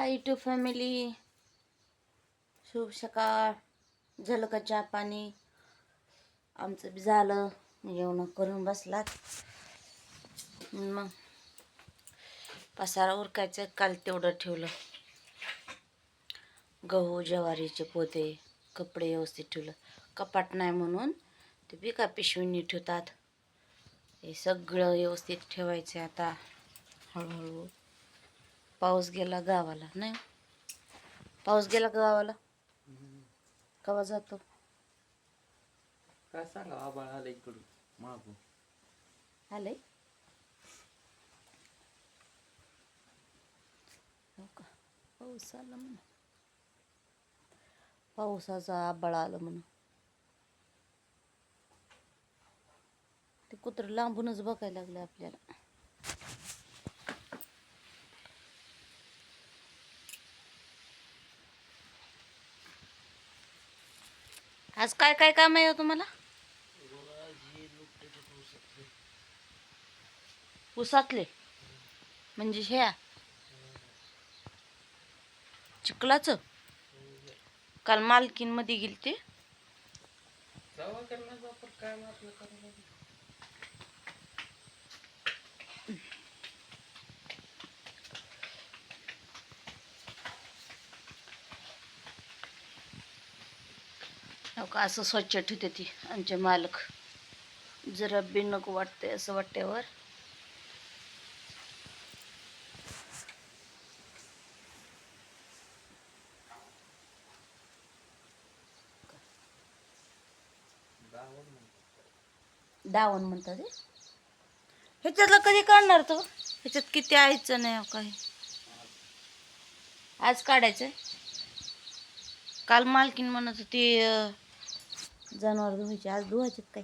High to family, शुभ सकाळ. झालं का चहा पाणी? आमचं बी झालं. जेवण करून बसलात. मग पसारा उरकायचं. काल तेवढं ठेवलं. गहू ज्वारीचे पोते, कपडे व्यवस्थित ठेवलं. कपाट नाही म्हणून ते बिका पिशवींनी ठेवतात. हे सगळं व्यवस्थित ठेवायचं आता हळूहळू. पाऊस गेला गावाला. नाही, पाऊस गेला गावाला. कवा जातो? काय सांगा, आबाळ आलं इकडून मागून. आलंय हो का? पाऊस आला म्हणून, पावसाचा आबाळ आलं म्हणून. ते कुत्र लांबूनच बघायला लागलं आपल्याला. आज काय काय काम आहे हो तुम्हाला? उसातले म्हणजे ह्या चिखलाचं. काल मालकीन मध्ये गेली ते हो का? असं स्वच्छ ठेवते ती आमचे मालक. जरा बी नको वाटते असं वाटल्यावर. दावण म्हणतात ते. ह्याच्यातला कधी काढणार तो? ह्याच्यात किती आयचं नाही हो काही. आज काढायचंय. काल मालकीन म्हणत होती जनावर धुवायचे. आज धुवायचे काय?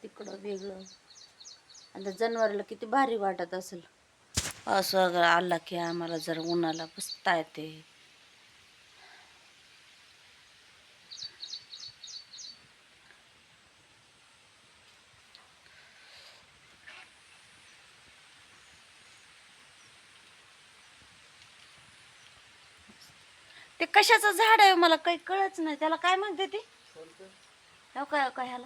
तिकडं वेगळं. आता जनावरला किती भारी वाटत असेल असं आला की आम्हाला जर उन्हाला बसता येते. ते कशाचं झाड आहे मला काही कळच नाही. त्याला काय म्हणते ते? हो काय काय ह्याला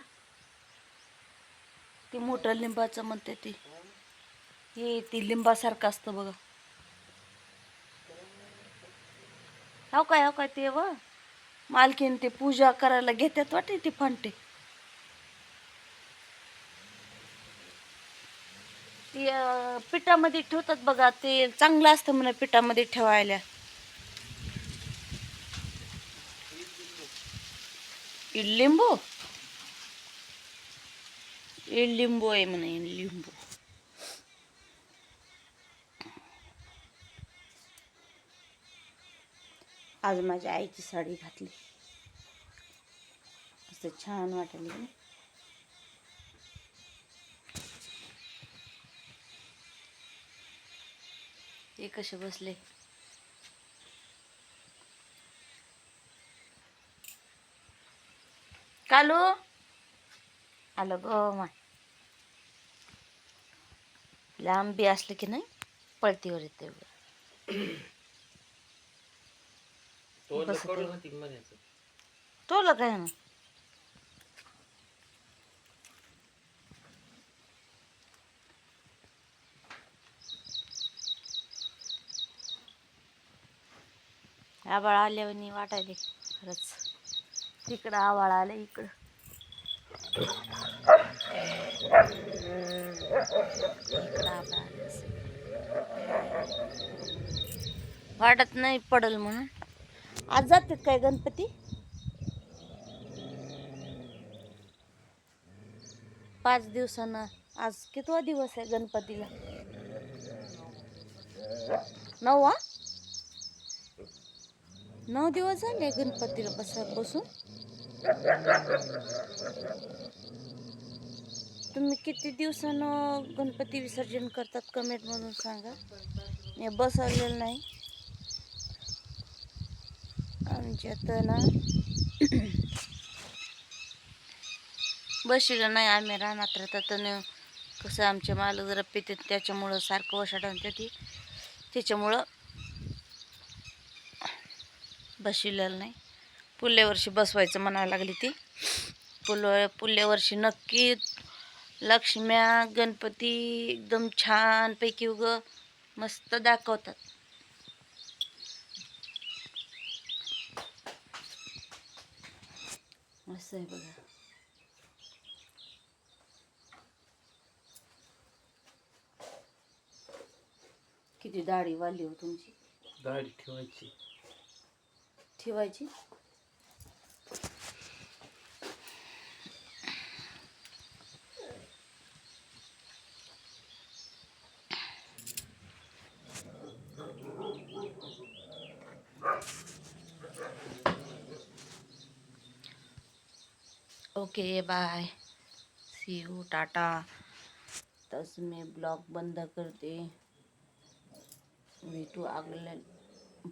ते मोठं लिंबाचं म्हणते ते. हे ती लिंबासारखं असतं बघा. हो काय ते व मालकीन ते पूजा करायला घेतात वाटते ते फांटे. ती पिठामध्ये ठेवतात बघा. ते चांगलं असतं म्हणा पिठामध्ये ठेवायला. लिंबू लिंबू आहे म्हणे. लिंबू. आज माझ्या आईची साडी घातली. असं छान वाटले. ते कसे बसले. कालू आलं ग माय. लांबी असले की नाही पळतीवर येते. तोला काय ना आबाळ आल्यावर वाटायले खरंच. तिकडं आबाळ आलं इकडं. इकडं आबाळ आलं. वाटत नाही पडल म्हणून. आज जातात काय गणपती? 5 दिवसांना. आज कितवा दिवस आहे गणपतीला? 9वा. 9 दिवस झाले गणपतीला बसून. तुम्ही किती दिवसानं गणपती विसर्जन करतात कमेंट म्हणून सांगा. मी बसवलेलं नाही. आमच्यात ना बसलं नाही आम्ही रानात राहतात आणि कसं आमचे मालक जरा पिते त्याच्यामुळं सारखं वशाट आणते ती त्याच्यामुळं बसलेलं नाही. पुढल्या वर्षी बसवायचं म्हणायला लागली ती. पुढल्या वर्षी नक्की लक्ष्म्या गणपती एकदम छानपैकी मस्त दाखवतात. असं आहे बघा. किती दाढी वाली हो तुमची. दाढी ठेवायची. ठेवायची. ओके बाय, सी यू, टाटा. तस मी ब्लॉग बंद करते. भेटू आपल्या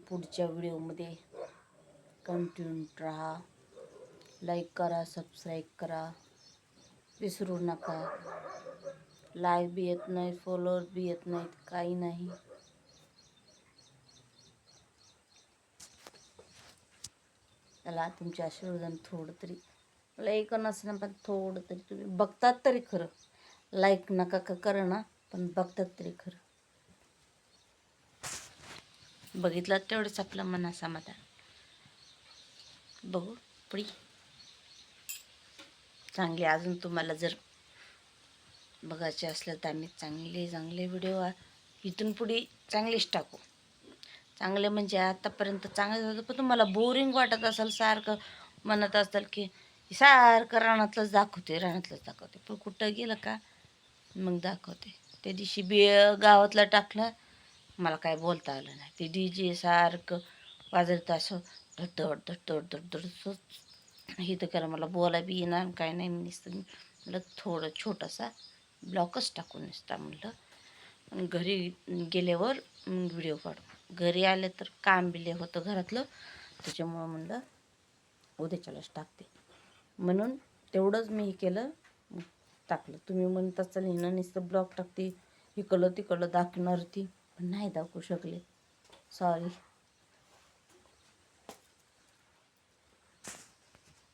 पुढच्या व्हिडिओमध्ये. कंटिन्यू राहा, लाईक करा, सबस्क्राईब करा, विसरू नका. लाईक बी येत नाही, फॉलोअर बी येत नाहीत, काही नाही. त्याला तुमचे आशीर्वाद थोडं तरी, लाईक नसणं पण थोडं तरी तुम्ही बघतात तरी खरं. लाईक नका का करा ना, पण बघतात तरी खरं. बघितलं तेवढंच आपलं मना समाधान. बघू पुढे चांगले अजून तुम्हाला जर बघायचे असलं तर आम्ही चांगले चांगले व्हिडिओ इथून पुढे चांगलेच टाकू. चांगले म्हणजे आतापर्यंत चांगलं झालं, पण तुम्हाला बोरिंग वाटत असेल, सारखं म्हणत असाल की सारखं रानातलंच दाखवते. पण कुठं गेलं का मग दाखवते. त्या दिवशी गावातला टाकलं, मला काय बोलता आलं नाही. ते DJ सारखं वाजत असं धड धड धड हे तर करा, मला बोला बी येणार काय नाही. मी म्हटलं थोडं छोटासा ब्लॉकच टाकून नसता म्हटलं. आणि घरी गेल्यावर व्हिडिओ काढू. घरी आले तर काम बिले होतं घरातलं, त्याच्यामुळं म्हणलं उद्याच्यालाच टाकते. म्हणून तेवढंच मी हे केलं, टाकलं. तुम्ही म्हणत असाल हिनं नुसतं ब्लॉग टाकते, इकडलं तिकडलं दाखवणार ती, पण नाही दाखवू शकले, सॉरी.